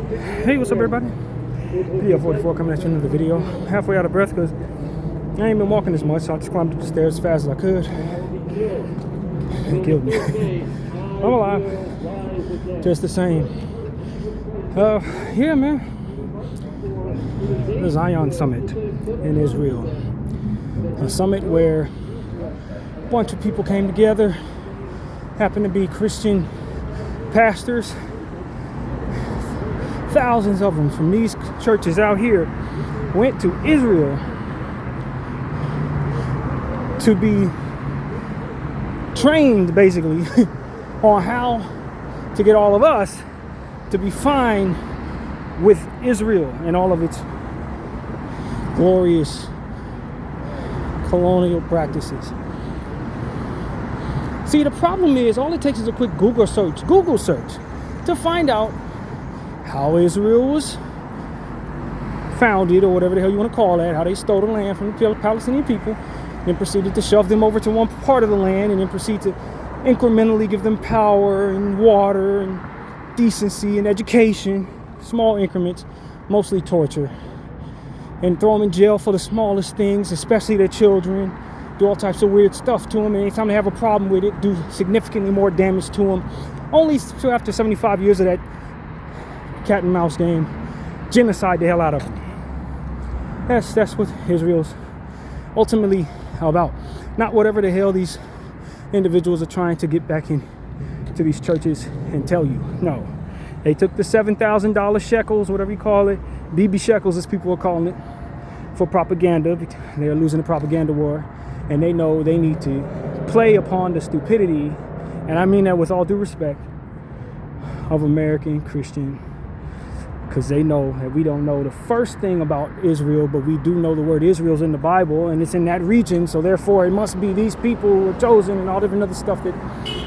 Hey, what's up, everybody? Bdf 44 coming at you in another video. Halfway out of breath because I ain't been walking as much, so I just climbed up the stairs as fast as I could. It killed me. I'm alive. Just the same. Yeah, man. The Zion Summit in Israel. A summit where a bunch of people came together. Happened to be Christian pastors. Thousands of them from these churches out here went to Israel to be trained, basically, on how to get all of us to be fine with Israel and all of its glorious colonial practices. See, the problem is all it takes is a quick Google search to find out how Israel was founded, or whatever the hell you want to call that, how they stole the land from the Palestinian people, then proceeded to shove them over to one part of the land, and then proceed to incrementally give them power and water and decency and education, small increments, mostly torture, and throw them in jail for the smallest things, especially their children, do all types of weird stuff to them, and anytime they have a problem with it, do significantly more damage to them, only after 75 years of that cat and mouse game, genocide the hell out of them. That's what Israel's ultimately about. Not whatever the hell these individuals are trying to get back into these churches and tell you. No. They took the $7,000 shekels, whatever you call it, BB shekels as people are calling it, for propaganda. They're losing the propaganda war, and they know they need to play upon the stupidity, and I mean that with all due respect, of American Christian, because they know that we don't know the first thing about Israel, but we do know the word Israel's in the Bible, and it's in that region, so therefore it must be these people who are chosen and all different other stuff. That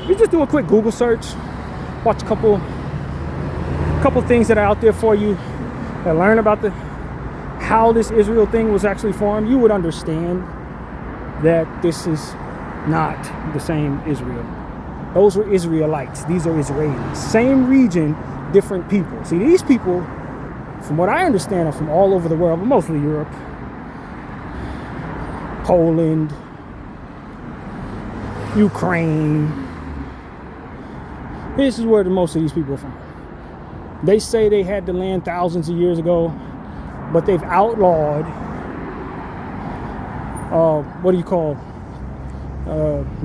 you just do a quick Google search, watch a couple things that are out there for you, and learn about how this Israel thing was actually formed. You would understand that this is not the same Israel. Those were Israelites. These are Israelis. Same region, different people. See, these people, from what I understand, are from all over the world, but mostly Europe, Poland, Ukraine. This is where most of these people are from. They say they had the land thousands of years ago, but they've outlawed,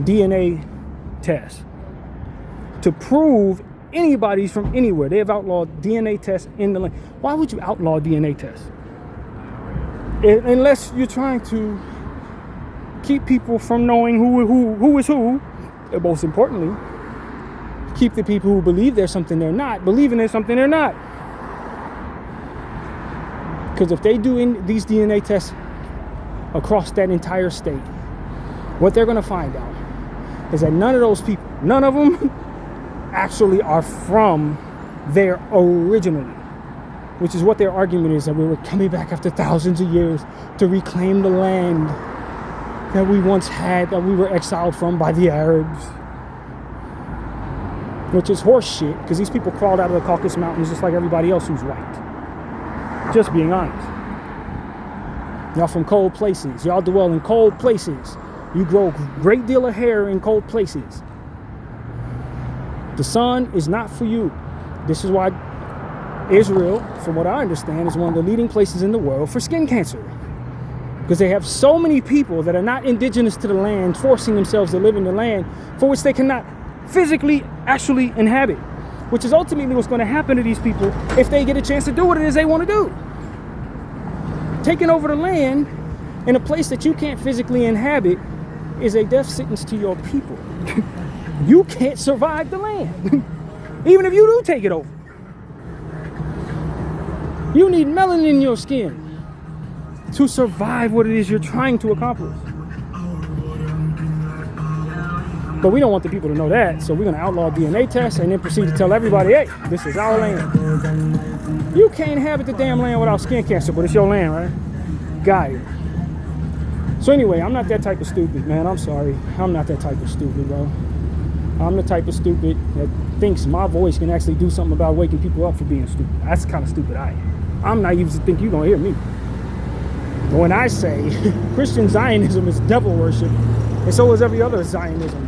DNA tests to prove anybody's from anywhere. They have outlawed DNA tests in the land. Why would you outlaw DNA tests? Unless you're trying to keep people from knowing who is who, and most importantly, keep the people who believe there's something they're not, believing there's something they're not. Because if they do these DNA tests across that entire state, what they're going to find out is that none of those people, none of them actually are from there originally, which is what their argument is, that we were coming back after thousands of years to reclaim the land that we once had, that we were exiled from by the Arabs, which is horse shit, because these people crawled out of the Caucasus Mountains just like everybody else who's white. Just being honest. Y'all from cold places. Y'all dwell in cold places. You grow a great deal of hair in cold places. The sun is not for you. This is why Israel, from what I understand, is one of the leading places in the world for skin cancer. Because they have so many people that are not indigenous to the land, forcing themselves to live in the land for which they cannot physically actually inhabit. Which is ultimately what's going to happen to these people if they get a chance to do what it is they want to do. Taking over the land in a place that you can't physically inhabit is a death sentence to your people. You can't survive the land, even if you do take it over. You need melanin in your skin to survive what it is you're trying to accomplish. But we don't want the people to know that, so we're going to outlaw DNA tests and then proceed to tell everybody, hey, this is our land. You can't inhabit the damn land without skin cancer, but it's your land, right? Got it. So anyway, I'm not that type of stupid, man. I'm sorry. I'm not that type of stupid, bro. I'm the type of stupid that thinks my voice can actually do something about waking people up for being stupid. That's the kind of stupid I am. I'm naive to think you're going to hear me. But when I say Christian Zionism is devil worship, and so is every other Zionism.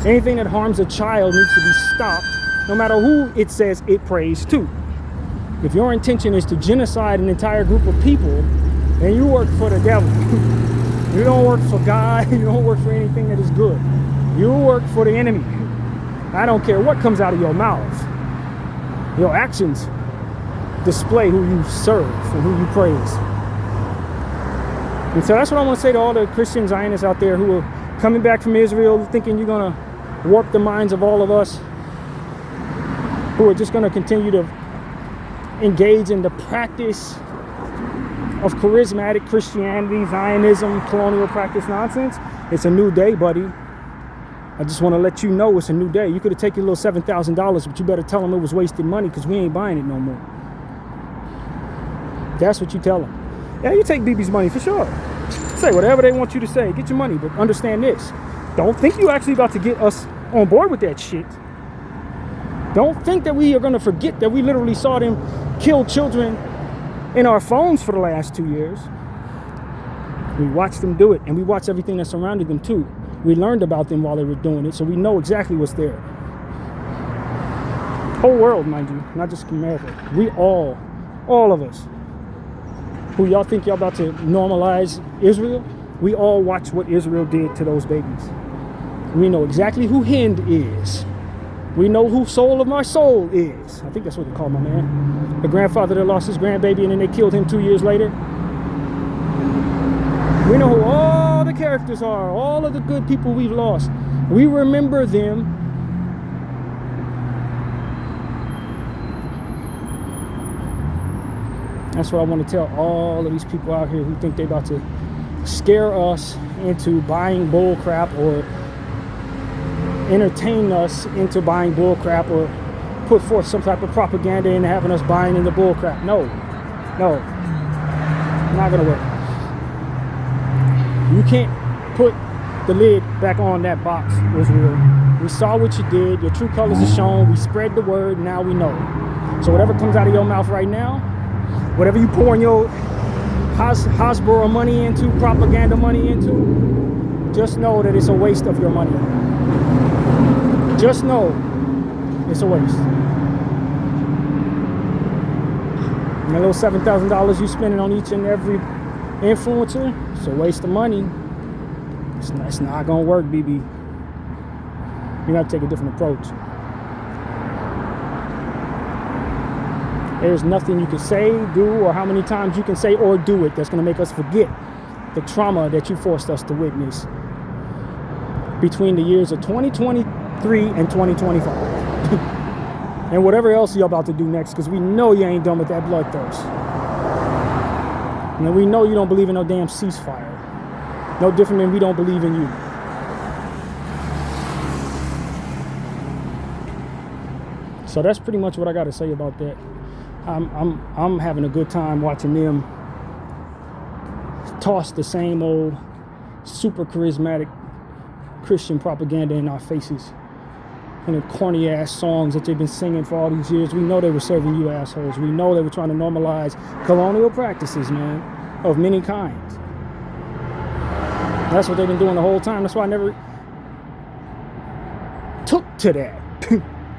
Anything that harms a child needs to be stopped, no matter who it says it prays to. If your intention is to genocide an entire group of people, then you work for the devil. You don't work for God. You don't work for anything that is good. You work for the enemy. I don't care what comes out of your mouth. Your actions display who you serve and who you praise. And so that's what I want to say to all the Christian Zionists out there who are coming back from Israel thinking you're going to warp the minds of all of us, who are just going to continue to engage in the practice of charismatic Christianity, Zionism, colonial practice nonsense. It's a new day, buddy. I just want to let you know it's a new day. You could have taken your little $7,000, but you better tell them it was wasted money because we ain't buying it no more. That's what you tell them. Yeah, you take BB's money for sure. Say whatever they want you to say. Get your money, but understand this. Don't think you actually about to get us on board with that shit. Don't think that we are going to forget that we literally saw them kill children in our phones for the last 2 years. We watched them do it, and we watched everything that surrounded them too. We learned about them while they were doing it, so we know exactly what's there. Whole world, mind you, not just America. We all of us, who y'all think y'all about to normalize Israel, we all watch what Israel did to those babies. We know exactly who Hind is. We know who Soul of My Soul is. I think that's what they call my man. The grandfather that lost his grandbaby and then they killed him 2 years later. We know who all the characters are, all of the good people we've lost. We remember them. That's what I want to tell all of these people out here who think they're about to scare us into buying bull crap or entertain us into buying bull crap or put forth some type of propaganda into having us buying into bull crap. No, not gonna work. You can't put the lid back on that box, Israel. We saw what you did. Your true colors are shown. We spread the word. Now we know. So whatever comes out of your mouth right now, whatever you pouring your Hasbro money into, propaganda money into, just know that it's a waste of your money. Just know it's a waste. And that little $7,000 you spending on each and every influencer, it's a waste of money. It's not gonna work, BB. You gotta take a different approach. There's nothing you can say, do, or how many times you can say or do it that's gonna make us forget the trauma that you forced us to witness between the years of 2023 and 2025. And whatever else you're about to do next, because we know you ain't done with that bloodthirst. And we know you don't believe in no damn ceasefire. No different than we don't believe in you. So that's pretty much what I got to say about that. I'm having a good time watching them toss the same old super charismatic Christian propaganda in our faces and the corny ass songs that they've been singing for all these years. We know they were serving you assholes. We know they were trying to normalize colonial practices, man, of many kinds. That's what they've been doing the whole time. That's why I never took to that.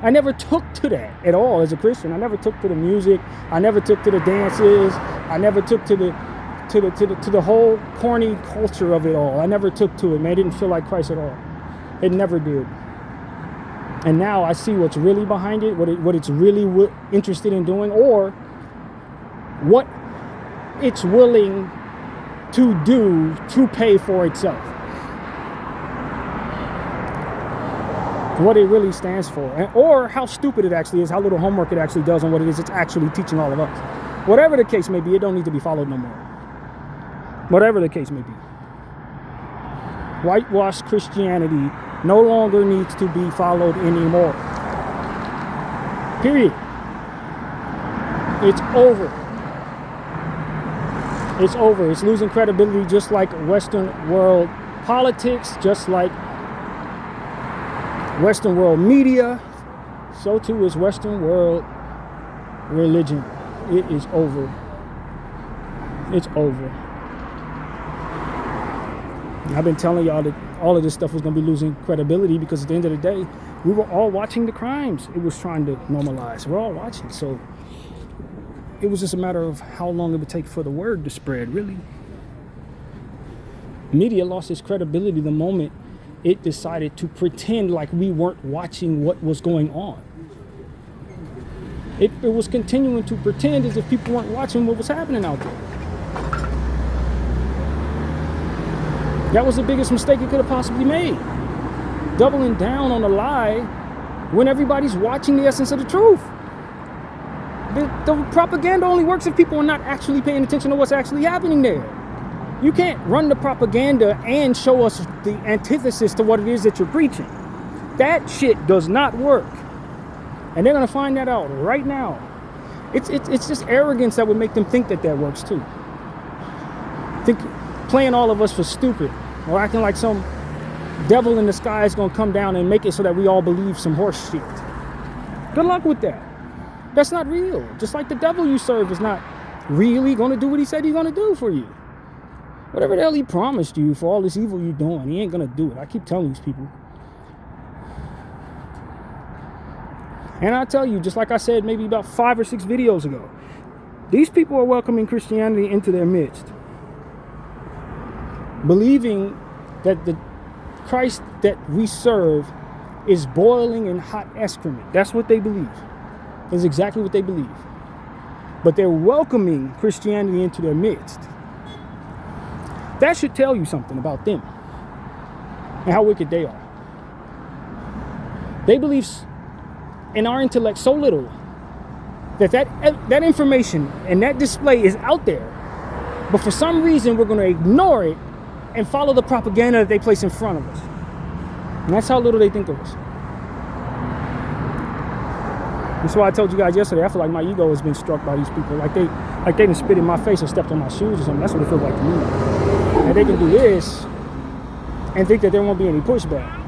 I never took to that at all as a Christian. I never took to the music. I never took to the dances. I never took to the whole corny culture of it all. I never took to it, man. It didn't feel like Christ at all. It never did. And now I see what's really behind it, what it's really interested in doing, or what it's willing to do to pay for itself. What it really stands for, or how stupid it actually is, how little homework it actually does on what it is it's actually teaching all of us. Whatever the case may be, it don't need to be followed no more. Whatever the case may be. Whitewashed Christianity no longer needs to be followed anymore. Period. It's over. It's over. It's losing credibility, just like Western world politics, just like Western world media, so too is Western world religion. It is over. It's over. I've been telling y'all that all of this stuff was going to be losing credibility because at the end of the day, we were all watching the crimes it was trying to normalize. We're all watching. So it was just a matter of how long it would take for the word to spread, really. Media lost its credibility the moment it decided to pretend like we weren't watching what was going on. It was continuing to pretend as if people weren't watching what was happening out there. That was the biggest mistake it could have possibly made. Doubling down on a lie when everybody's watching the essence of the truth. The propaganda only works if people are not actually paying attention to what's actually happening there. You can't run the propaganda and show us the antithesis to what it is that you're preaching. That shit does not work. And they're going to find that out right now. It's just arrogance that would make them think that works too. Playing all of us for stupid or acting like some devil in the sky is going to come down and make it so that we all believe some horse shit. Good luck with that. That's not real. Just like the devil you serve is not really going to do what he said he's going to do for you. Whatever the hell he promised you for all this evil you're doing, he ain't going to do it. I keep telling these people. And I tell you, just like I said maybe about 5 or 6 videos ago, these people are welcoming Christianity into their midst, believing that the Christ that we serve is boiling in hot excrement. That's what they believe. That's exactly what they believe. But they're welcoming Christianity into their midst. That should tell you something about them and how wicked they are. They believe in our intellect so little that information and that display is out there, but for some reason we're going to ignore it and follow the propaganda that they place in front of us. And that's how little they think of us. That's why I told you guys yesterday, I feel like my ego has been struck by these people. Like they done spit in my face or stepped on my shoes or something. That's what it feels like to me. And they can do this and think that there won't be any pushback.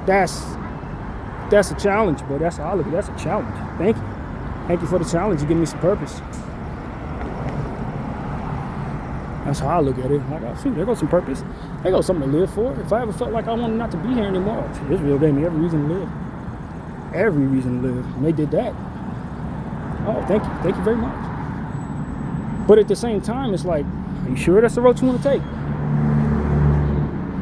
That's a challenge, bro. That's how I look at it. That's a challenge. Thank you. Thank you for the challenge. You give me some purpose. That's how I look at it. Like, oh, shoot, there goes some purpose. There goes something to live for. If I ever felt like I wanted not to be here anymore, Israel gave me every reason to live. Every reason to live. And they did that. Oh, thank you. Thank you very much. But at the same time, it's like, are you sure that's the road you want to take?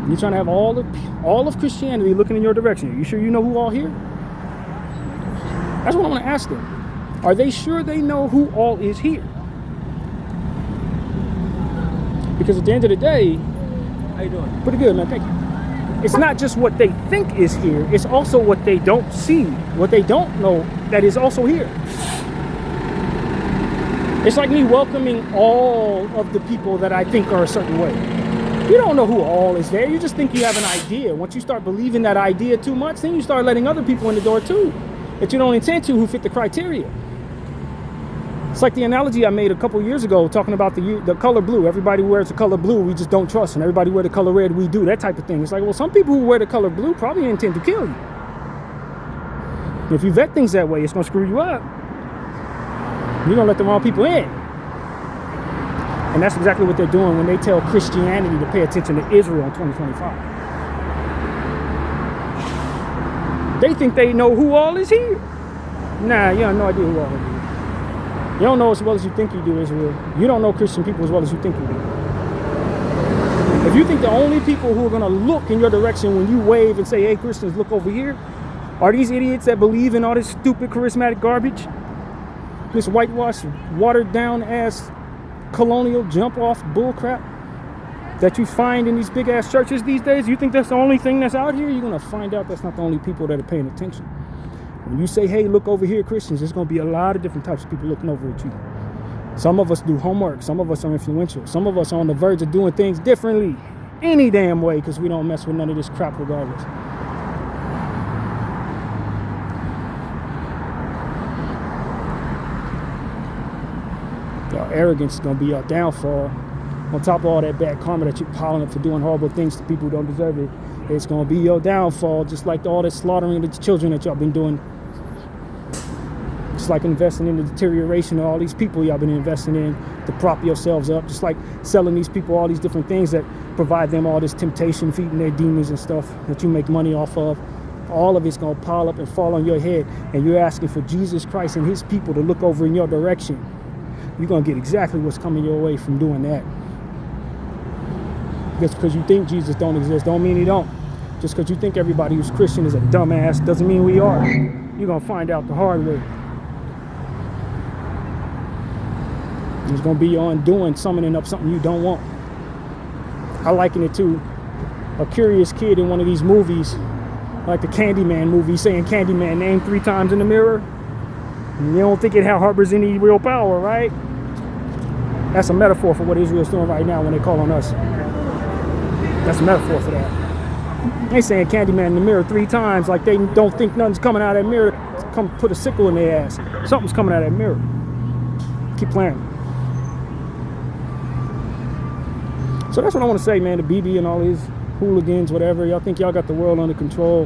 You're trying to have all of Christianity looking in your direction. Are you sure you know who all here? That's what I want to ask them. Are they sure they know who all is here? Because at the end of the day, how you doing? Pretty good, man. Thank you. It's not just what they think is here. It's also what they don't see, what they don't know that is also here. It's like me welcoming all of the people that I think are a certain way. You don't know who all is there. You just think you have an idea. Once you start believing that idea too much, then you start letting other people in the door too, that you don't intend to, who fit the criteria. It's like the analogy I made a couple years ago talking about the color blue. Everybody wears the color blue, we just don't trust. And everybody wear the color red, we do. That type of thing. It's like, well, some people who wear the color blue probably intend to kill you. If you vet things that way, it's going to screw you up. You're going to let the wrong people in. And that's exactly what they're doing when they tell Christianity to pay attention to Israel in 2025. They think they know who all is here. Nah, you have no idea who all is here. You don't know as well as you think you do, Israel. You don't know Christian people as well as you think you do. If you think the only people who are going to look in your direction when you wave and say, hey, Christians, look over here, are these idiots that believe in all this stupid charismatic garbage? This whitewashed, watered down ass colonial jump off bullcrap that you find in these big ass churches these days? You think that's the only thing that's out here? You're going to find out that's not the only people that are paying attention. When you say, hey, look over here, Christians, there's going to be a lot of different types of people looking over at you. Some of us do homework. Some of us are influential. Some of us are on the verge of doing things differently any damn way because we don't mess with none of this crap regardless. Your arrogance is going to be your downfall. On top of all that bad karma that you're piling up for doing horrible things to people who don't deserve it. It's going to be your downfall, just like all the slaughtering of the children that y'all been doing. Just like investing in the deterioration of all these people y'all been investing in to prop yourselves up. Just like selling these people all these different things that provide them all this temptation, feeding their demons and stuff that you make money off of. All of it's going to pile up and fall on your head, and you're asking for Jesus Christ and his people to look over in your direction. You're going to get exactly what's coming your way from doing that. Just because you think Jesus don't exist don't mean he don't. Just because you think everybody who's Christian is a dumbass doesn't mean we are. You're going to find out the hard way. It's going to be your undoing, summoning up something you don't want. I liken it to a curious kid in one of these movies, like the Candyman movie, saying Candyman name 3 times in the mirror. And you don't think it harbors any real power, right? That's a metaphor for what Israel's doing right now when they call on us. That's a metaphor for that. They saying Candyman in the mirror 3 times like they don't think nothing's coming out of that mirror. Come put a sickle in their ass. Something's coming out of that mirror. Keep playing. So that's what I want to say, man, to BB and all these hooligans, whatever. Y'all think y'all got the world under control.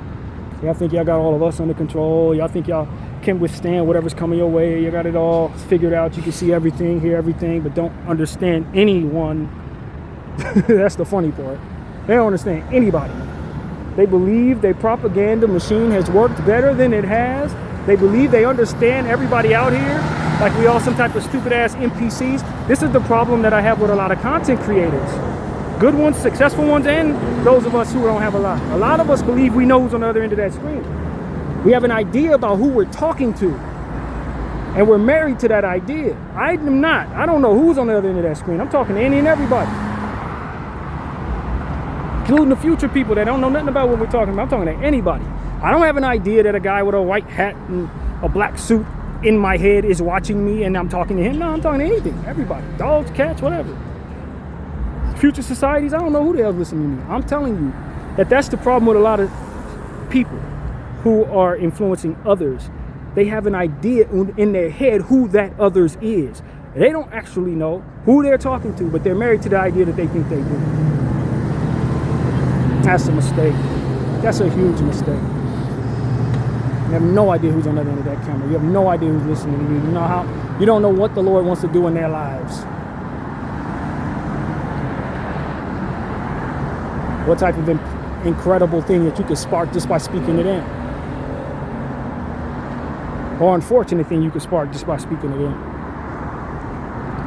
Y'all think y'all got all of us under control. Y'all think y'all can withstand whatever's coming your way. You got it all figured out. You can see everything, hear everything, but don't understand anyone. That's the funny part. They don't understand anybody. They believe their propaganda machine has worked better than it has. They believe they understand everybody out here like we all some type of stupid ass NPCs. This is the problem that I have with a lot of content creators. Good ones, successful ones, and those of us who don't have a lot. A lot of us believe we know who's on the other end of that screen. We have an idea about who we're talking to, and we're married to that idea. I am not. I don't know who's on the other end of that screen. I'm talking to any and everybody, including the future people that don't know nothing about what we're talking about. I'm talking to anybody. I don't have an idea that a guy with a white hat and a black suit in my head is watching me and I'm talking to him. No, I'm talking to anything. Everybody. Dogs, cats, whatever. Future societies, I don't know who the hell's listening to me. I'm telling you that that's the problem with a lot of people who are influencing others. They have an idea in their head who that others is. They don't actually know who they're talking to, but they're married to the idea that they think they do. That's a mistake. That's a huge mistake. You have no idea who's on the other end of that camera. You have no idea who's listening to you. You don't know what the Lord wants to do in their lives. What type of incredible thing that you could spark just by speaking to them. Or unfortunate thing you could spark just by speaking to them.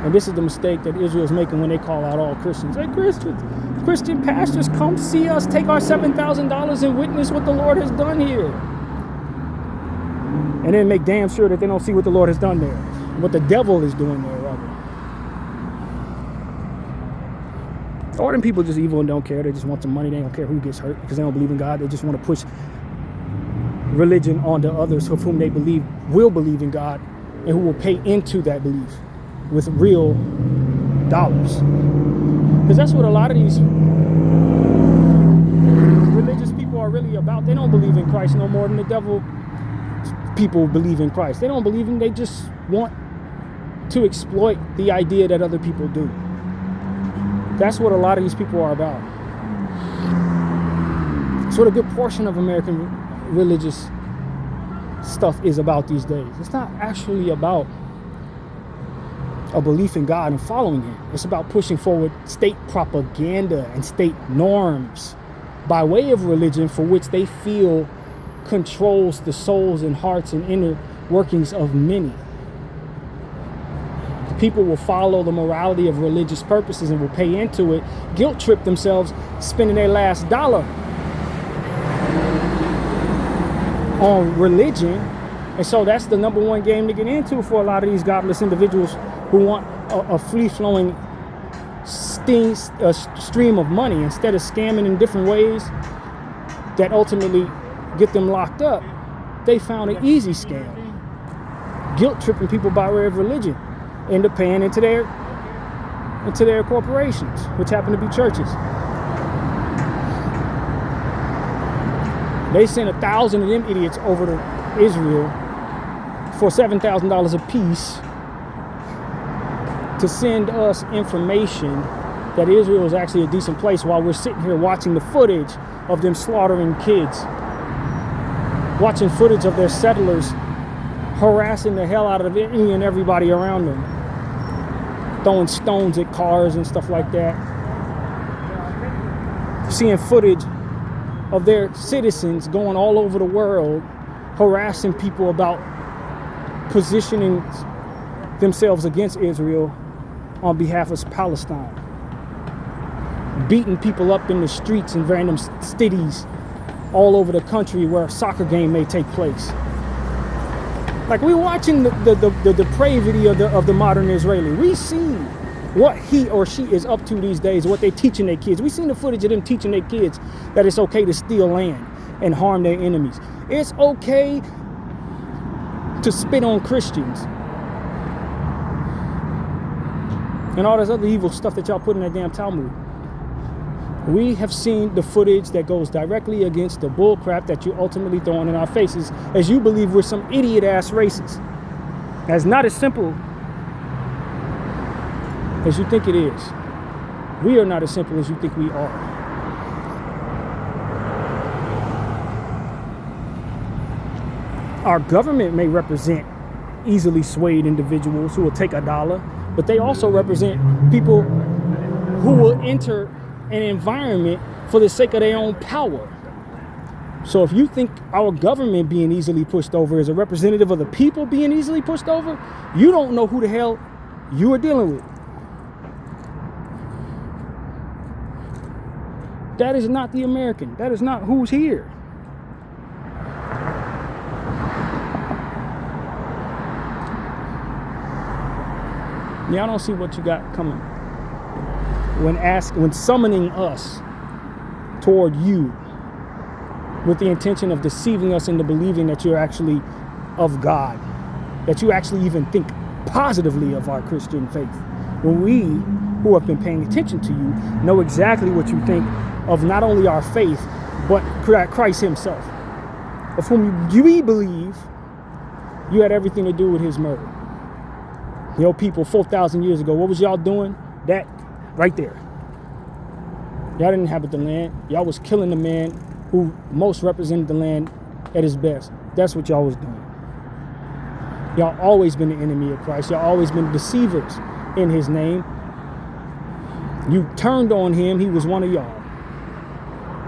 And this is the mistake that Israel's making when they call out all Christians. Hey, Christian pastors, come see us, take our $7,000 and witness what the Lord has done here. And then make damn sure that they don't see what the Lord has done there. What the devil is doing there, rather. All them people just evil and don't care. They just want some money. They don't care who gets hurt because they don't believe in God. They just want to push religion onto others of whom they believe will believe in God and who will pay into that belief with real dollars. Because that's what a lot of these religious people are really about. They don't believe in Christ no more than the devil people believe in Christ. They don't believe in, they just want to exploit the idea that other people do. That's what a lot of these people are about. It's what a good portion of American religious stuff is about these days. It's not actually about a belief in God and following him. It's about pushing forward state propaganda and state norms by way of religion for which they feel controls the souls and hearts and inner workings of many. People will follow the morality of religious purposes and will pay into it, guilt trip themselves, spending their last dollar on religion. And so that's the number one game to get into for a lot of these godless individuals who want a free-flowing stream of money instead of scamming in different ways that ultimately get them locked up. They found an easy scam. Guilt tripping people by way of religion. End up paying into their corporations, which happen to be churches. They sent 1,000 of them idiots over to Israel for $7,000 a piece to send us information that Israel is actually a decent place while we're sitting here watching the footage of them slaughtering kids, watching footage of their settlers harassing the hell out of any and everybody around them, throwing stones at cars and stuff like that, seeing footage of their citizens going all over the world harassing people about positioning themselves against Israel on behalf of Palestine, beating people up in the streets in random cities all over the country where a soccer game may take place. Like, we're watching the depravity of the modern Israeli. We see what he or she is up to these days, what they're teaching their kids. We've seen the footage of them teaching their kids that it's okay to steal land and harm their enemies. It's okay to spit on Christians and all this other evil stuff that y'all put in that damn Talmud. We have seen the footage that goes directly against the bull crap that you ultimately throwing in our faces as you believe we're some idiot ass racists. That's not as simple as you think it is. We are not as simple as you think we are. Our government may represent easily swayed individuals who will take $1, but they also represent people who will enter an environment for the sake of their own power. So if you think our government being easily pushed over is a representative of the people being easily pushed over, you don't know who the hell you are dealing with. That is not the American. That is not who's here. Yeah, I don't see what you got coming when summoning us toward you with the intention of deceiving us into believing that you're actually of God, that you actually even think positively of our Christian faith. When we, who have been paying attention to you, know exactly what you think of not only our faith, but Christ himself, of whom we believe you had everything to do with his murder. Your people 4,000 years ago, what was y'all doing? That right there. Y'all didn't inhabit the land. Y'all was killing the man who most represented the land at his best. That's what y'all was doing. Y'all always been the enemy of Christ. Y'all always been deceivers in his name. You turned on him. He was one of y'all.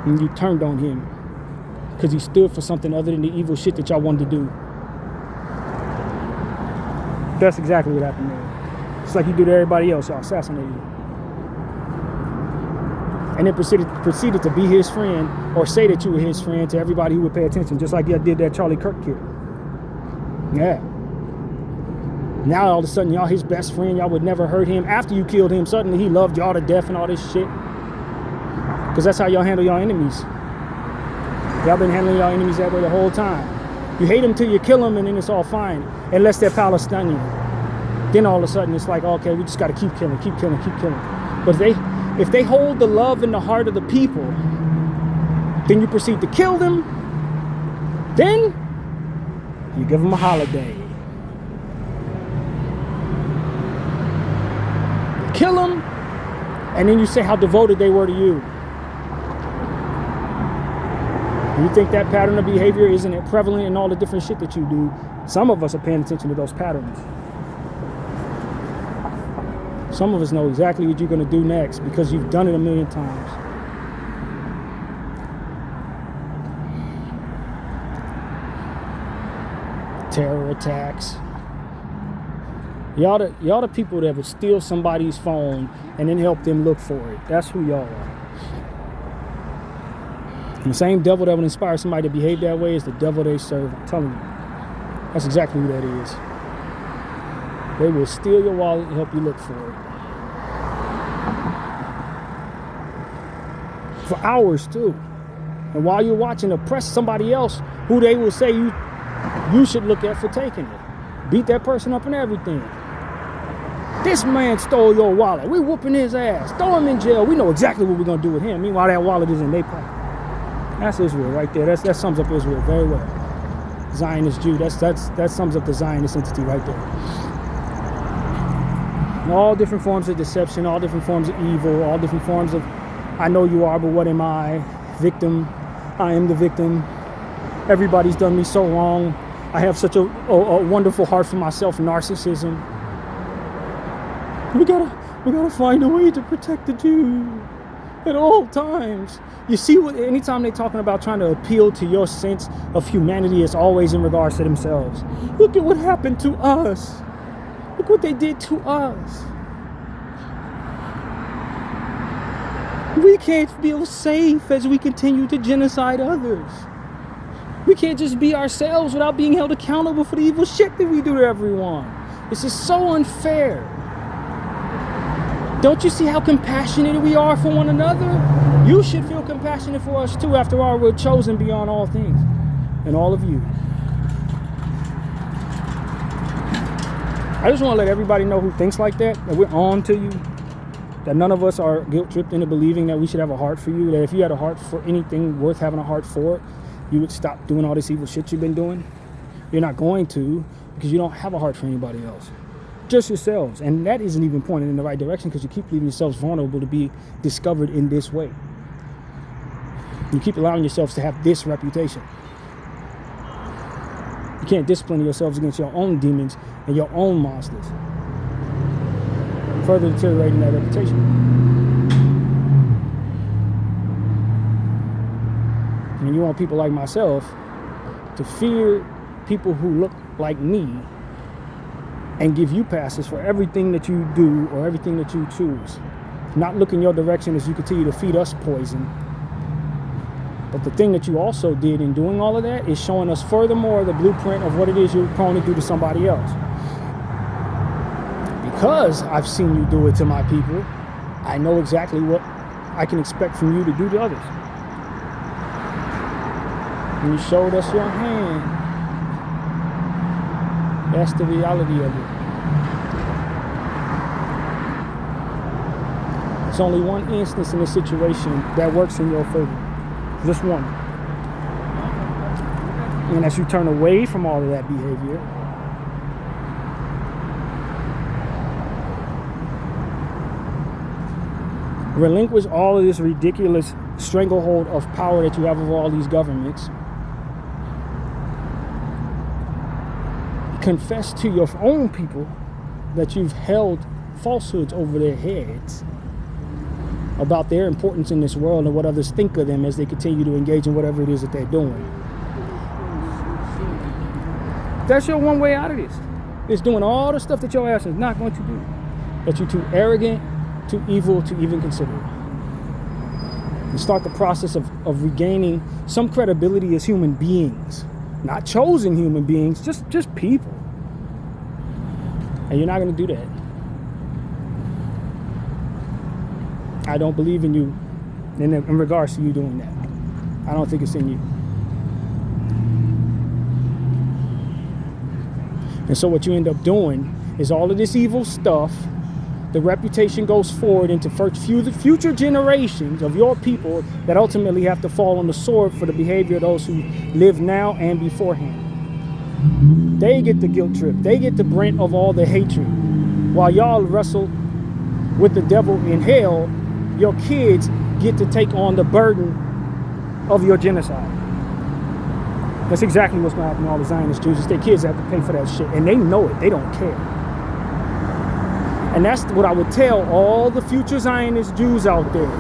And you turned on him because he stood for something other than the evil shit that y'all wanted to do. That's exactly what happened there. It's like you do to everybody else. Y'all assassinated him. And then proceeded to be his friend or say that you were his friend to everybody who would pay attention, just like y'all did that Charlie Kirk kid. Yeah. Now all of a sudden y'all his best friend. Y'all would never hurt him. After you killed him, suddenly he loved y'all to death and all this shit. Because that's how y'all handle y'all enemies. Y'all been handling y'all enemies that way the whole time. You hate them till you kill them and then it's all fine. Unless they're Palestinian. Then all of a sudden it's like, okay, we just got to keep killing. But if they hold the love in the heart of the people, then you proceed to kill them, then you give them a holiday. Kill them, and then you say how devoted they were to you. You think that pattern of behavior isn't prevalent in all the different shit that you do? Some of us are paying attention to those patterns. Some of us know exactly what you're going to do next because you've done it a million times. Terror attacks. Y'all the people that would steal somebody's phone and then help them look for it. That's who y'all are. And the same devil that would inspire somebody to behave that way is the devil they serve. I'm telling you. That's exactly who that is. They will steal your wallet and help you look for it. For hours too. And while you're watching, oppress somebody else who they will say you should look at for taking it. Beat that person up and everything. This man stole your wallet. We whooping his ass. Throw him in jail. We know exactly what we're going to do with him. Meanwhile, that wallet is in their pocket. That's Israel right there. That sums up Israel very well. Zionist Jew. That sums up the Zionist entity right there. And all different forms of deception, all different forms of evil, all different forms of I know you are, but what am I? victim. I am the victim. Everybody's done me so wrong. I have such a wonderful heart for myself. Narcissism. We gotta find a way to protect the Jew at all times. You see, anytime they're talking about trying to appeal to your sense of humanity, it's always in regards to themselves. Look at what happened to us. Look what they did to us. We can't feel safe as we continue to genocide others. We can't just be ourselves without being held accountable for the evil shit that we do to everyone. This is so unfair. Don't you see how compassionate we are for one another? You should feel compassionate for us too. After all, we're chosen beyond all things. And all of you. I just want to let everybody know who thinks like that we're on to you. That none of us are guilt-tripped into believing that we should have a heart for you. That if you had a heart for anything worth having a heart for, you would stop doing all this evil shit you've been doing. You're not going to, because you don't have a heart for anybody else. Just yourselves. And that isn't even pointing in the right direction, because you keep leaving yourselves vulnerable to be discovered in this way. You keep allowing yourselves to have this reputation. You can't discipline yourselves against your own demons and your own monsters, further deteriorating that reputation. And you want people like myself to fear people who look like me and give you passes for everything that you do or everything that you choose. Not look in your direction as you continue to feed us poison. But the thing that you also did in doing all of that is showing us furthermore the blueprint of what it is you're prone to do to somebody else. Because I've seen you do it to my people, I know exactly what I can expect from you to do to others. And you showed us your hand. That's the reality of it. There's only one instance in this situation that works in your favor. Just one. And as you turn away from all of that behavior, relinquish all of this ridiculous stranglehold of power that you have over all these governments. Confess to your own people that you've held falsehoods over their heads about their importance in this world and what others think of them as they continue to engage in whatever it is that they're doing. That's your one way out of this. It's doing all the stuff that your ass is not going to do. That you're too arrogant, too evil to even consider. And start the process of regaining some credibility as human beings. Not chosen human beings, just people. And you're not going to do that. I don't believe in you in regards to you doing that. I don't think it's in you. And so what you end up doing is all of this evil stuff, the reputation goes forward into future generations of your people that ultimately have to fall on the sword for the behavior of those who live now and beforehand. They get the guilt trip. They get the brunt of all the hatred. While y'all wrestle with the devil in hell, your kids get to take on the burden of your genocide. That's exactly what's going to happen to all the Zionist Jews. It's their kids that have to pay for that shit. And they know it. They don't care. And that's what I would tell all the future Zionist Jews out there.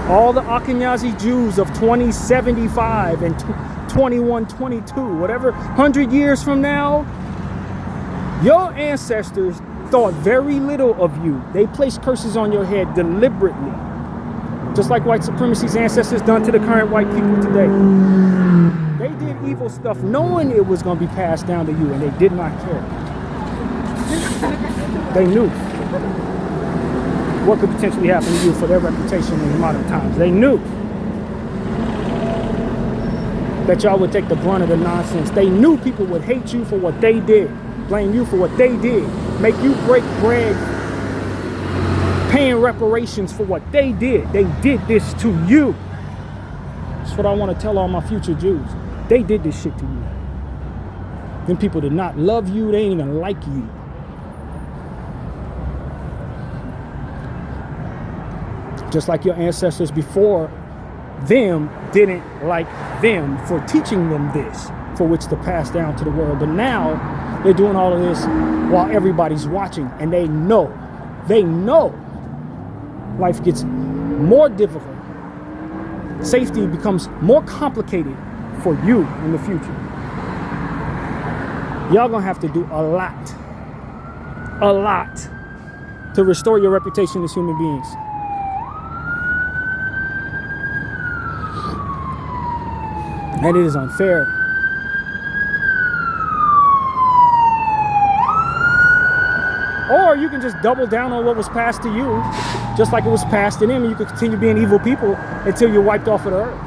All the Ashkenazi Jews of 2075 and 2122, whatever, 100 years from now, your ancestors thought very little of you. They placed curses on your head deliberately. Just like white supremacy's ancestors done to the current white people today. They did evil stuff knowing it was going to be passed down to you, and they did not care. They knew what could potentially happen to you for their reputation in modern times. They knew that y'all would take the brunt of the nonsense. They knew people would hate you for what they did, blame you for what they did, make you break bread, paying reparations for what they did. They did this to you. That's what I want to tell all my future Jews. They did this shit to you. Them people did not love you. They ain't even like you. Just like your ancestors before them didn't like them for teaching them this, for which to pass down to the world. But now they're doing all of this while everybody's watching, and they know life gets more difficult. Safety becomes more complicated for you in the future. Y'all gonna have to do a lot to restore your reputation as human beings. And it is unfair. Or you can just double down on what was passed to you, just like it was passed to them, and you can continue being evil people until you're wiped off of the earth.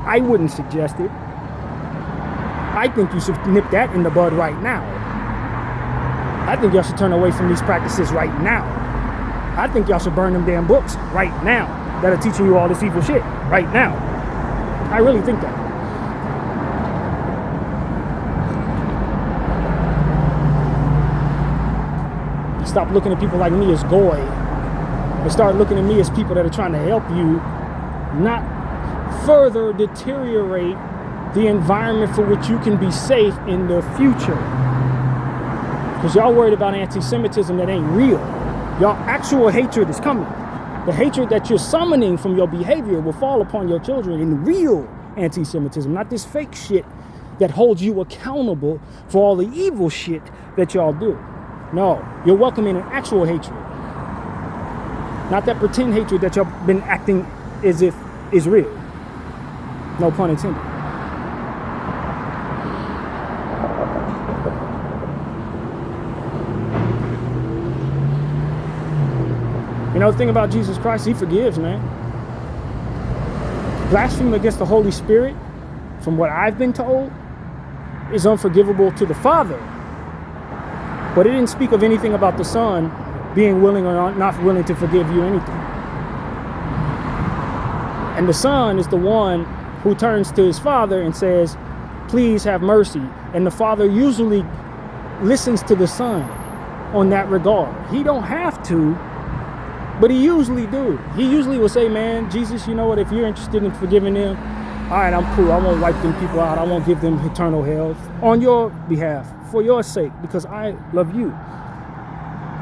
I wouldn't suggest it. I think you should nip that in the bud right now. I think y'all should turn away from these practices right now. I think y'all should burn them damn books right now that are teaching you all this evil shit right now. I really think that. Stop looking at people like me as goy and start looking at me as people that are trying to help you not further deteriorate the environment for which you can be safe in the future. Because y'all worried about anti-Semitism that ain't real. Y'all actual hatred is coming. The hatred that you're summoning from your behavior will fall upon your children in real anti-Semitism, not this fake shit that holds you accountable for all the evil shit that y'all do. No, you're welcoming an actual hatred. Not that pretend hatred that y'all been acting as if is real. No pun intended. You know the thing about Jesus Christ, he forgives, man. Blasphemy against the Holy Spirit, from what I've been told, is unforgivable to the Father. But it didn't speak of anything about the Son being willing or not willing to forgive you anything. And the Son is the one who turns to his Father and says, please have mercy. And the Father usually listens to the Son on that regard. He don't have to, but he usually do. He usually will say, man, Jesus, you know what, if you're interested in forgiving them, all right, I'm cool. I won't wipe them people out. I won't give them eternal hell on your behalf, for your sake, because I love you.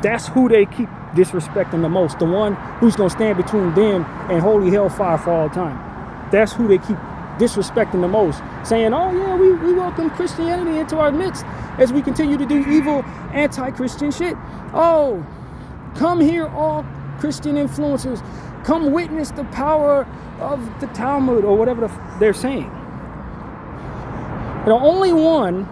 That's who they keep disrespecting the most. The one who's going to stand between them and holy hellfire for all time. That's who they keep disrespecting the most. Saying, oh yeah, we welcome Christianity into our midst as we continue to do evil anti-Christian shit. Oh, come here, all Christian influencers. Come witness the power of the Talmud, or whatever they're saying. The only one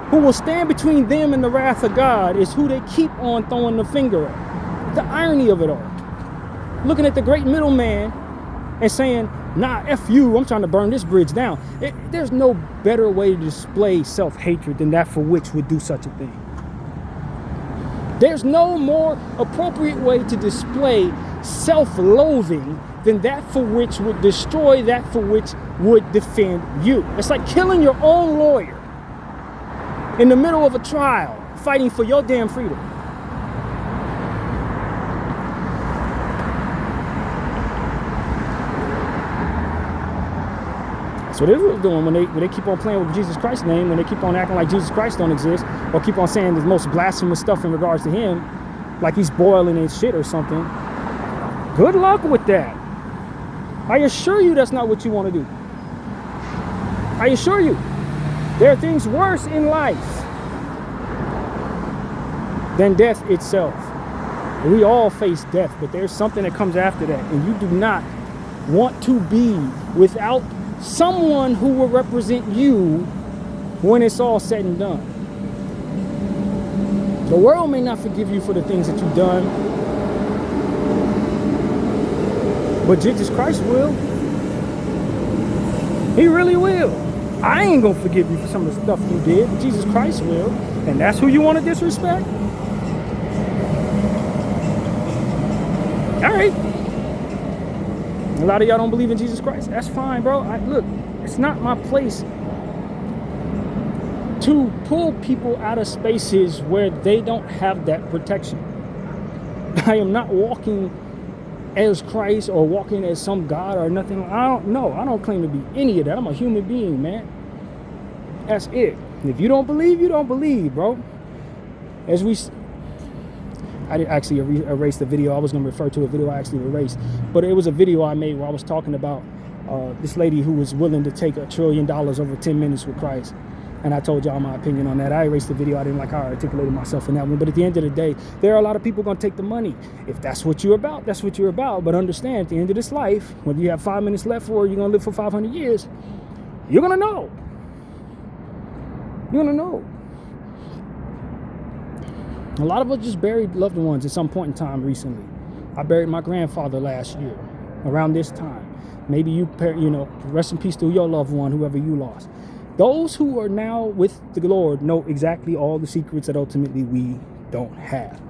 who will stand between them and the wrath of God is who they keep on throwing the finger at. The irony of it all. Looking at the great middleman and saying, nah, F you, I'm trying to burn this bridge down. There's no better way to display self-hatred than that for which would do such a thing. There's no more appropriate way to display self-loathing than that for which would destroy that for which would defend you. It's like killing your own lawyer in the middle of a trial, fighting for your damn freedom. That's what Israel's doing when they keep on playing with Jesus Christ's name, when they keep on acting like Jesus Christ don't exist, or keep on saying the most blasphemous stuff in regards to him, like he's boiling his shit or something. Good luck with that. I assure you that's not what you want to do. I assure you. There are things worse in life than death itself. We all face death, but there's something that comes after that, and you do not want to be without someone who will represent you when it's all said and done. The world may not forgive you for the things that you've done, but Jesus Christ will. He really will. I ain't gonna forgive you for some of the stuff you did, but Jesus Christ will. And that's who you want to disrespect? All right. A lot of y'all don't believe in Jesus Christ. That's fine, bro. Look, it's not my place to pull people out of spaces where they don't have that protection. I am not walking as Christ or walking as some God or nothing. I don't know. I don't claim to be any of that. I'm a human being, man. That's it. If you don't believe, you don't believe, bro. I did actually erase the video. I was going to refer to a video I actually erased. But it was a video I made where I was talking about this lady who was willing to take $1 trillion over 10 minutes with Christ. And I told y'all my opinion on that. I erased the video. I didn't like how I articulated myself in that one. But at the end of the day, there are a lot of people going to take the money. If that's what you're about, that's what you're about. But understand, at the end of this life, whether you have 5 minutes left or you're going to live for 500 years, you're going to know. You're going to know. A lot of us just buried loved ones at some point in time recently. I buried my grandfather last year around this time. Maybe you rest in peace to your loved one, whoever you lost. Those who are now with the Lord know exactly all the secrets that ultimately we don't have.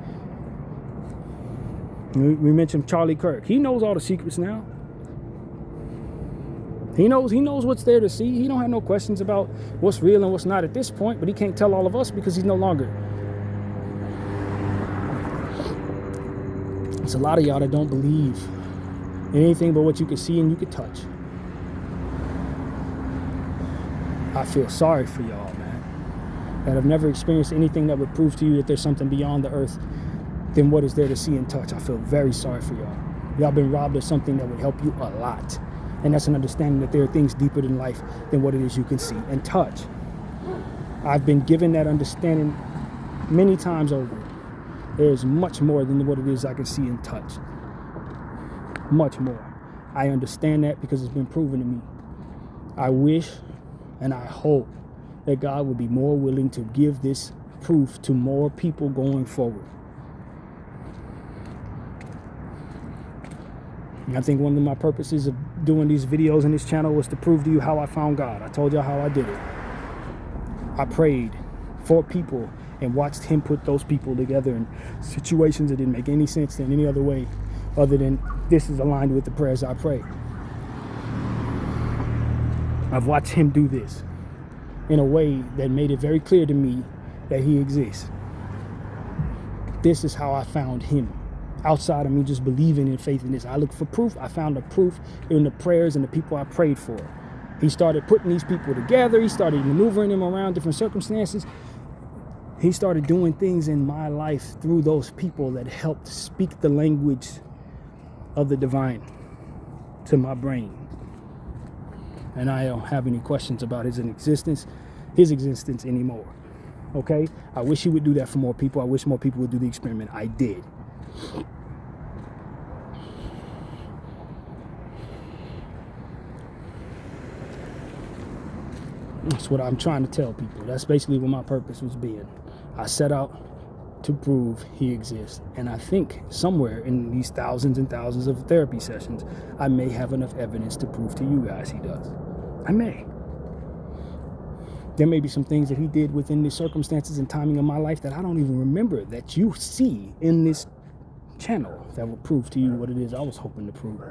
We mentioned Charlie Kirk. He knows all the secrets now. He knows what's there to see. He don't have no questions about what's real and what's not at this point, but he can't tell all of us because he's no longer. It's a lot of y'all that don't believe in anything but what you can see and you can touch. I feel sorry for y'all, man, that have never experienced anything that would prove to you that there's something beyond the earth than what is there to see and touch. I feel very sorry for y'all. Y'all been robbed of something that would help you a lot. And that's an understanding that there are things deeper than life than what it is you can see and touch. I've been given that understanding many times over. There's much more than what it is I can see and touch. Much more. I understand that because it's been proven to me. I wish and I hope that God would be more willing to give this proof to more people going forward. And I think one of my purposes of doing these videos on this channel was to prove to you how I found God. I told y'all how I did it. I prayed for people and watched him put those people together in situations that didn't make any sense in any other way other than this is aligned with the prayers I pray. I've watched him do this in a way that made it very clear to me that he exists. This is how I found him. Outside of me just believing in faith in this, I looked for proof. I found the proof in the prayers and the people I prayed for. He started putting these people together. He started maneuvering them around different circumstances. He started doing things in my life through those people that helped speak the language of the divine to my brain. And I don't have any questions about his existence anymore. Okay? I wish he would do that for more people. I wish more people would do the experiment. I did. That's what I'm trying to tell people. That's basically what my purpose was being. I set out to prove he exists. And I think somewhere in these thousands and thousands of therapy sessions, I may have enough evidence to prove to you guys he does. I may. There may be some things that he did within the circumstances and timing of my life that I don't even remember that you see in this channel that will prove to you what it is I was hoping to prove.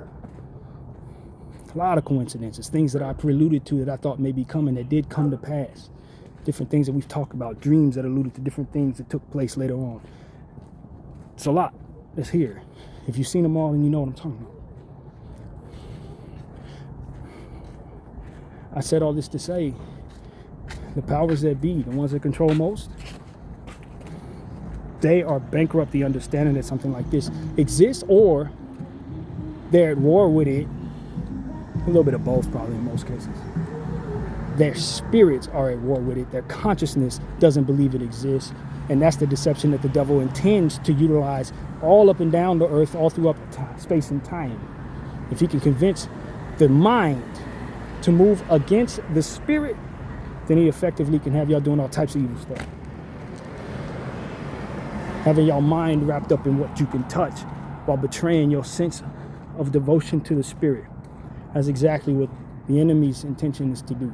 A lot of coincidences, things that I preluded to that I thought may be coming that did come to pass. Different things that we've talked about, dreams that alluded to different things that took place later on. It's a lot that's here. If you've seen them all, then you know what I'm talking about. I said all this to say, the powers that be, the ones that control most, they are bankrupt the understanding that something like this exists, or they're at war with it. A little bit of both, probably, in most cases. Their spirits are at war with it. Their consciousness doesn't believe it exists. And that's the deception that the devil intends to utilize all up and down the earth, all throughout space and time. If he can convince the mind to move against the spirit, then he effectively can have y'all doing all types of evil stuff. Having y'all mind wrapped up in what you can touch while betraying your sense of devotion to the spirit. That's exactly what the enemy's intention is to do.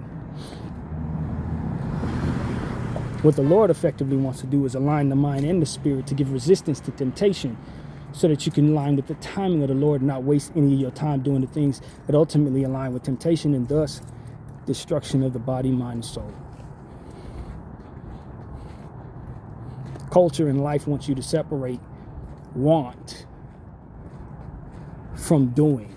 What the Lord effectively wants to do is align the mind and the spirit to give resistance to temptation so that you can align with the timing of the Lord and not waste any of your time doing the things that ultimately align with temptation and thus destruction of the body, mind, and soul. Culture and life wants you to separate want from doing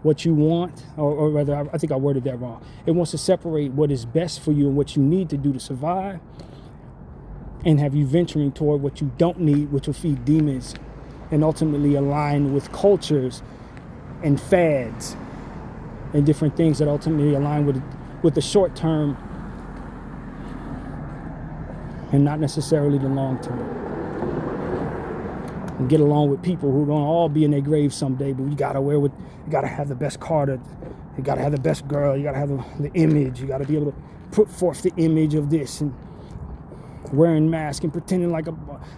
what you want, or rather, I think I worded that wrong. It wants to separate what is best for you and what you need to do to survive, and have you venturing toward what you don't need, which will feed demons and ultimately align with cultures and fads and different things that ultimately align with the short term and not necessarily the long term. And get along with people who are gonna all be in their graves someday, but you gotta have the best car, you gotta have the best girl, you gotta have the image, you gotta be able to put forth the image of this, and wearing masks and pretending like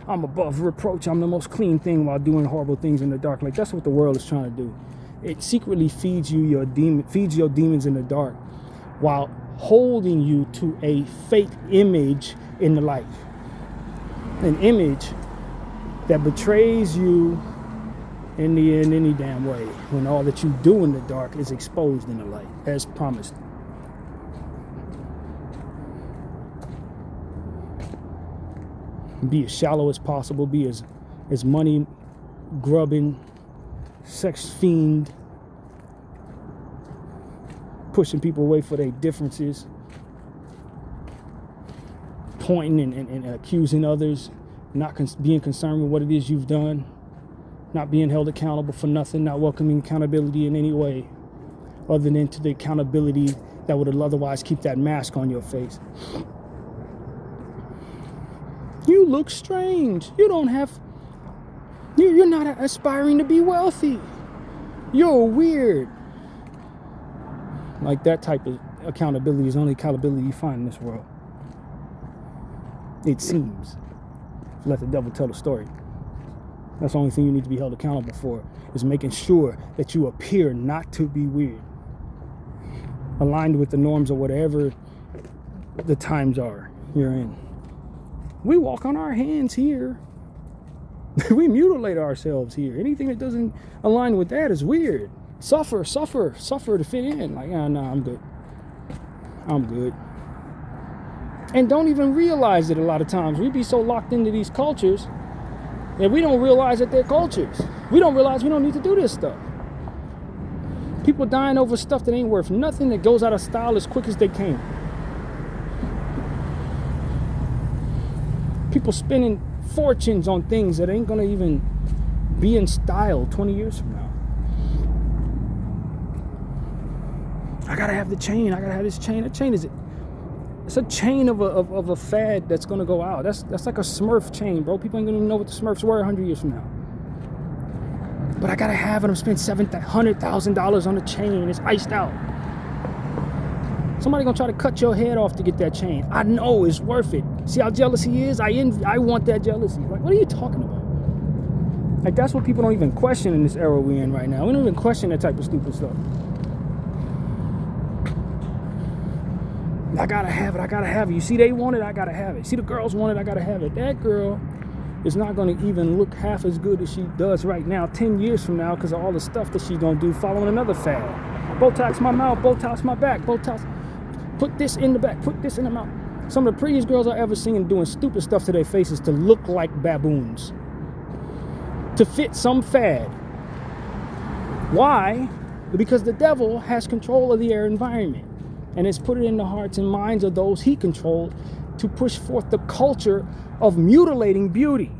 I'm above reproach, I'm the most clean thing, while doing horrible things in the dark. Like, that's what the world is trying to do. It secretly feeds your demons in the dark, while holding you to a fake image in the light. An image that betrays you in the end any damn way, when all that you do in the dark is exposed in the light, as promised. Be as shallow as possible, be as money grubbing, sex fiend, pushing people away for their differences, pointing and accusing others, not being concerned with what it is you've done, not being held accountable for nothing, not welcoming accountability in any way other than to the accountability that would otherwise keep that mask on your face. You look strange. You're not aspiring to be wealthy. You're weird. Like, that type of accountability is the only accountability you find in this world. It seems. Let the devil tell the story. That's the only thing you need to be held accountable for, is making sure that you appear not to be weird, aligned with the norms of whatever the times are you're in. We walk on our hands here. We mutilate ourselves here. Anything that doesn't align with that is weird. Suffer to fit in. Like, no, I'm good. And don't even realize it a lot of times. We be so locked into these cultures that we don't realize that they're cultures. We don't realize we don't need to do this stuff. People dying over stuff that ain't worth nothing, that goes out of style as quick as they came. People spending fortunes on things that ain't gonna even be in style 20 years from now. I gotta have the chain. I gotta have this chain. That chain it's a chain of a fad that's gonna go out. That's like a Smurf chain, bro. People ain't gonna even know what the Smurfs were 100 years from now. But I gotta have it. I'm spending $700,000 on the chain. It's iced out. Somebody gonna try to cut your head off to get that chain. I know it's worth it. See how jealous he is? I want that jealousy. Like, what are you talking about? Like, that's what people don't even question in this era we're in right now. We don't even question that type of stupid stuff. I gotta have it. You see they want it, I gotta have it. See the girls want it, I gotta have it. That girl is not gonna even look half as good as she does right now 10 years from now, because of all the stuff that she's gonna do following another fad. Botox my mouth, Botox my back, Botox, put this in the back, put this in the mouth. Some of the prettiest girls I ever seen doing stupid stuff to their faces to look like baboons, to fit some fad. Why? Because the devil has control of the air environment, and has put it in the hearts and minds of those he controlled to push forth the culture of mutilating beauty.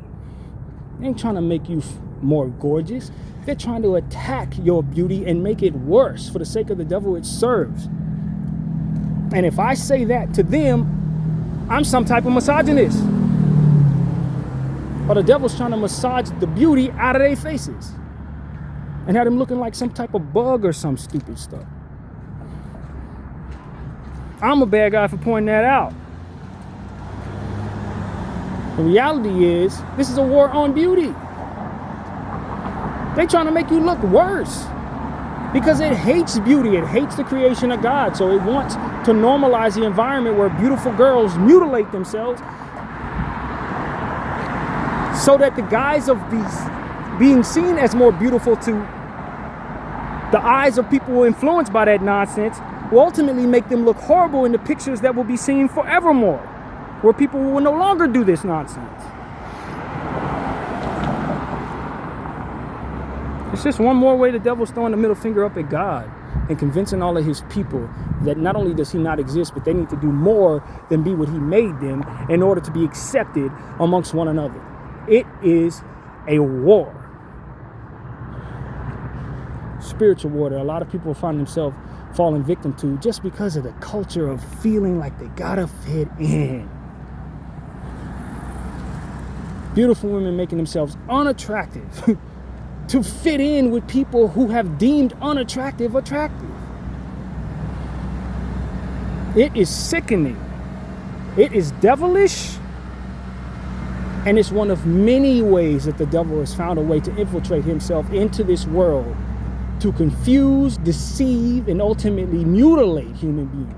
They ain't trying to make you more gorgeous. They're trying to attack your beauty and make it worse for the sake of the devil it serves. And if I say that to them, I'm some type of misogynist. Or the devil's trying to massage the beauty out of their faces and have them looking like some type of bug or some stupid stuff. I'm a bad guy for pointing that out. The reality is, this is a war on beauty. They're trying to make you look worse because it hates beauty. It hates the creation of God. So it wants to normalize the environment where beautiful girls mutilate themselves, so that the guise of these being seen as more beautiful to the eyes of people influenced by that nonsense will ultimately make them look horrible in the pictures that will be seen forevermore, where people will no longer do this nonsense. It's just one more way the devil's throwing the middle finger up at God and convincing all of his people that not only does he not exist, but they need to do more than be what he made them in order to be accepted amongst one another. It is a war. Spiritual war that a lot of people find themselves falling victim to just because of the culture of feeling like they gotta fit in. Beautiful women making themselves unattractive to fit in with people who have deemed unattractive attractive. It is sickening. It is devilish. And it's one of many ways that the devil has found a way to infiltrate himself into this world to confuse, deceive, and ultimately mutilate human beings.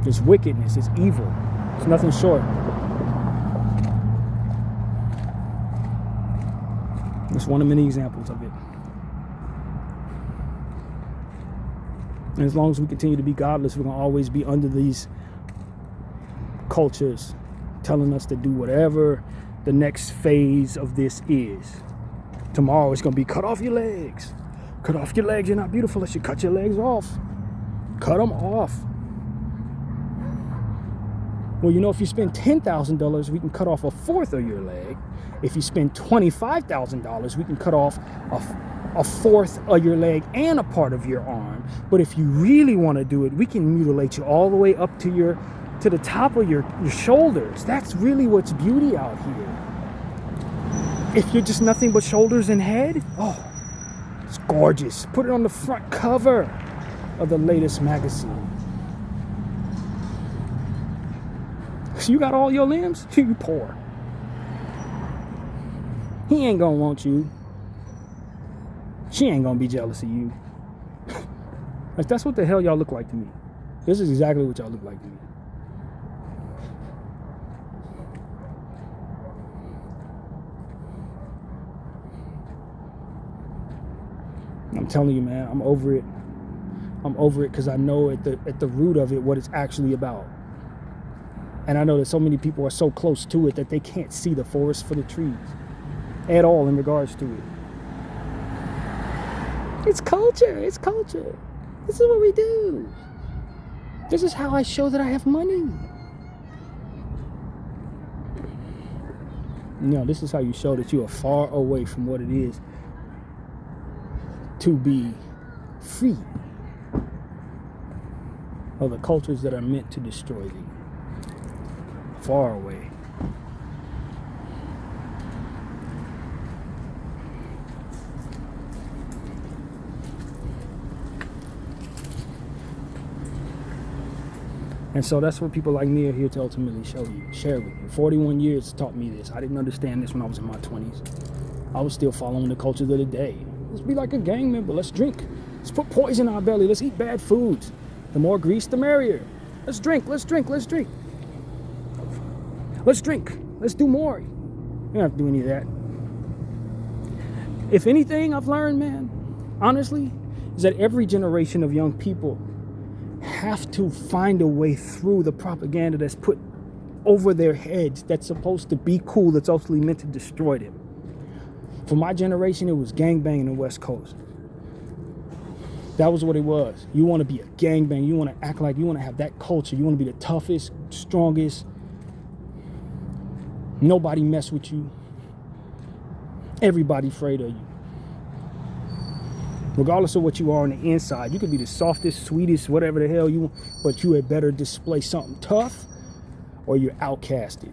It's wickedness, it's evil. It's nothing short. It's one of many examples of it. And as long as we continue to be godless, we're going to always be under these cultures telling us to do whatever the next phase of this is. Tomorrow it's going to be cut off your legs. Cut off your legs. You're not beautiful unless you cut your legs off. Cut them off. Well, you know, if you spend $10,000, we can cut off a fourth of your leg. If you spend $25,000, we can cut off a fourth of your leg and a part of your arm. But if you really want to do it, we can mutilate you all the way up to the top of your shoulders. That's really what's beauty out here. If you're just nothing but shoulders and head, oh, it's gorgeous. Put it on the front cover of the latest magazine. So you got all your limbs? You poor. He ain't gonna want you. She ain't gonna be jealous of you. Like, that's what the hell y'all look like to me. This is exactly what y'all look like to me. I'm telling you, man, I'm over it. I'm over it because I know at the root of it what it's actually about. And I know that so many people are so close to it that they can't see the forest for the trees at all in regards to it. It's culture. It's culture. This is what we do. This is how I show that I have money. No, this is how you show that you are far away from what it is to be free of the cultures that are meant to destroy thee. Far away. And so that's what people like me are here to ultimately share with you. 41 years taught me this. I didn't understand this when I was in my 20s. I was still following the culture of the day. Let's be like a gang member. Let's drink. Let's put poison in our belly. Let's eat bad foods. The more grease, the merrier. Let's drink. Let's drink. Let's drink. Let's drink. Let's do more. You don't have to do any of that. If anything I've learned, man, honestly, is that every generation of young people have to find a way through the propaganda that's put over their heads that's supposed to be cool, that's ultimately meant to destroy them. For my generation, it was gangbang in the West Coast. That was what it was. You want to be a gangbang. You want to act like you want to have that culture. You want to be the toughest, strongest. Nobody mess with you. Everybody afraid of you. Regardless of what you are on the inside, you could be the softest, sweetest, whatever the hell you want, but you had better display something tough or you're outcasted.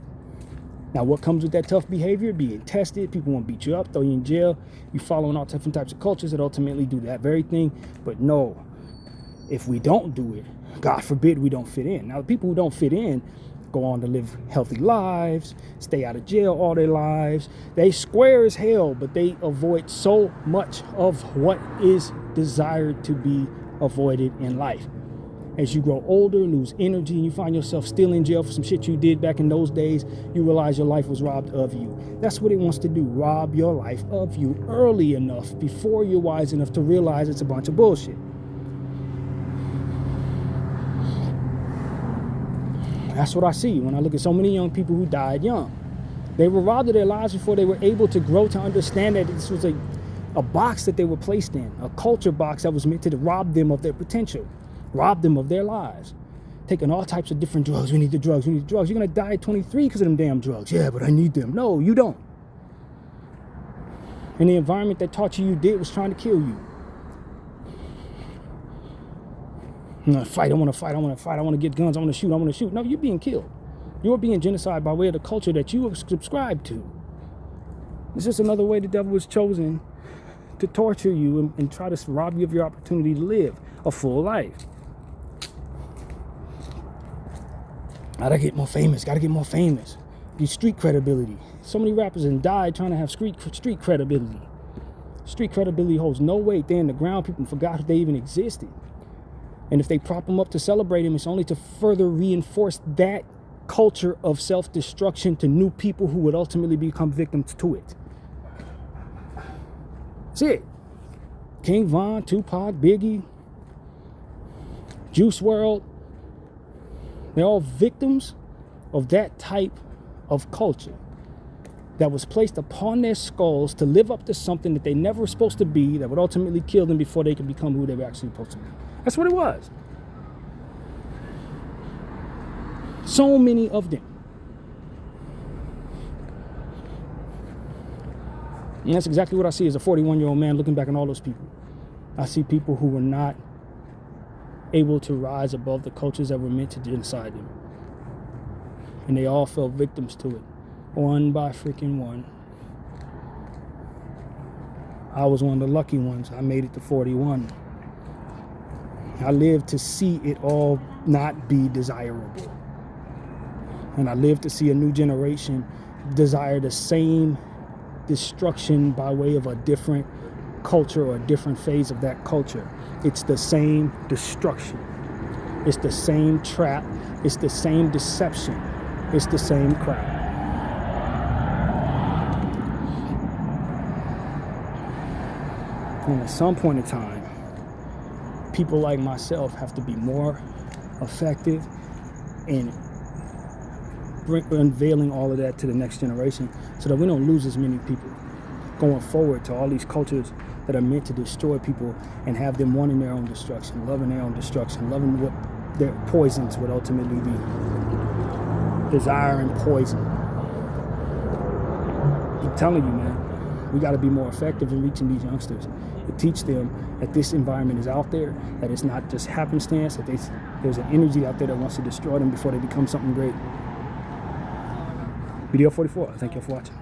Now, what comes with that tough behavior? Being tested, people want to beat you up, throw you in jail. You following all different types of cultures that ultimately do that very thing. But no, if we don't do it, God forbid we don't fit in. Now, the people who don't fit in go on to live healthy lives, stay out of jail all their lives. They square as hell, but they avoid so much of what is desired to be avoided in life. As you grow older, lose energy, and you find yourself still in jail for some shit you did back in those days, you realize your life was robbed of you. That's what it wants to do, rob your life of you early enough before you're wise enough to realize it's a bunch of bullshit. That's what I see when I look at so many young people who died young. They were robbed of their lives before they were able to grow to understand that this was a box that they were placed in, a culture box that was meant to rob them of their potential, rob them of their lives. Taking all types of different drugs. We need the drugs. We need the drugs. You're going to die at 23 because of them damn drugs. Yeah, but I need them. No, you don't. And the environment that taught you did was trying to kill you. I want to fight. I want to fight. I want to fight. I want to get guns. I want to shoot. I want to shoot. No, you're being killed. You're being genocide by way of the culture that you have subscribed to. It's just another way the devil has chosen to torture you and try to rob you of your opportunity to live a full life. Gotta get more famous. Gotta get more famous. Get street credibility. So many rappers have died trying to have street credibility. Street credibility holds no weight. They're in the ground. People forgot they even existed. And if they prop them up to celebrate them, it's only to further reinforce that culture of self-destruction to new people who would ultimately become victims to it. That's it. King Von, Tupac, Biggie, Juice WRLD, they're all victims of that type of culture that was placed upon their skulls to live up to something that they never were supposed to be, that would ultimately kill them before they could become who they were actually supposed to be. That's what it was. So many of them. And that's exactly what I see as a 41-year-old man looking back on all those people. I see people who were not able to rise above the cultures that were meant to genocide them. And they all fell victims to it. One by freaking one. I was one of the lucky ones. I made it to 41. I lived to see it all not be desirable. And I lived to see a new generation desire the same destruction by way of a different culture or a different phase of that culture. It's the same destruction. It's the same trap. It's the same deception. It's the same crap. And at some point in time, people like myself have to be more effective in unveiling all of that to the next generation so that we don't lose as many people going forward to all these cultures that are meant to destroy people and have them wanting their own destruction, loving their own destruction, loving what their poisons would ultimately be. Desire and poison. I'm telling you, man, we got to be more effective in reaching these youngsters to teach them that this environment is out there, that it's not just happenstance, that there's an energy out there that wants to destroy them before they become something great. Bdf 44, thank you for watching.